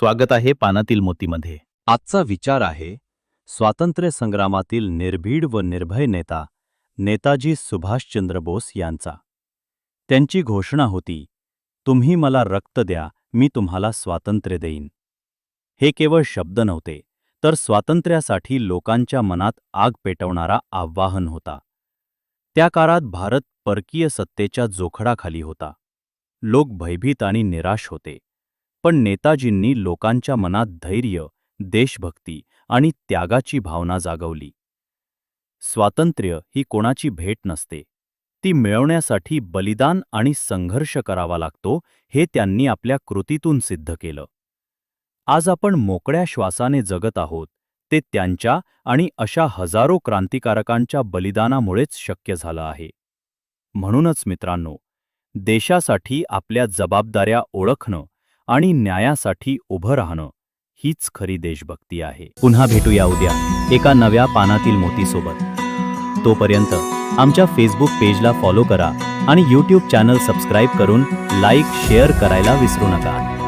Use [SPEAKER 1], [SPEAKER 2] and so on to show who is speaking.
[SPEAKER 1] स्वागत आहे पानातील मोतीमध्ये.
[SPEAKER 2] आजचा विचार आहे स्वातंत्र्य संग्रामातील निर्भीड व निर्भय नेता नेताजी सुभाषचंद्र बोस यांचा. त्यांची घोषणा होती, तुम्ही मला रक्त द्या, मी तुम्हाला स्वातंत्र्य देईन. हे केवळ शब्द नव्हते, तर स्वातंत्र्यासाठी लोकांच्या मनात आग पेटवणारा आव्हान होता. त्या काळात भारत परकीय सत्तेच्या जोखडाखाली होता. लोक भयभीत आणि निराश होते. पण नेताजींनी लोकांच्या मनात धैर्य, देशभक्ती आणि त्यागाची भावना जागवली. स्वातंत्र्य ही कोणाची भेट नसते. ती मिळवण्यासाठी बलिदान आणि संघर्ष करावा लागतो, हे त्यांनी आपल्या कृतीतून सिद्ध केलं. आज आपण मोकळ्या श्वासाने जगत आहोत, ते त्यांच्या आणि अशा हजारो क्रांतिकारकांच्या बलिदानामुळेच शक्य झालं आहे. म्हणूनच मित्रांनो, देशासाठी आपल्या जबाबदाऱ्या ओळखणं आणि न्यायासाठी उभं राहणं हीच खरी देशभक्ती आहे.
[SPEAKER 1] पुन्हा भेटूया उद्या एका नव्या पानातील मोतीसोबत. तोपर्यंत आमच्या फेसबुक पेजला फॉलो करा आणि यूट्यूब चॅनल सबस्क्राईब करून लाईक, शेअर करायला विसरू नका.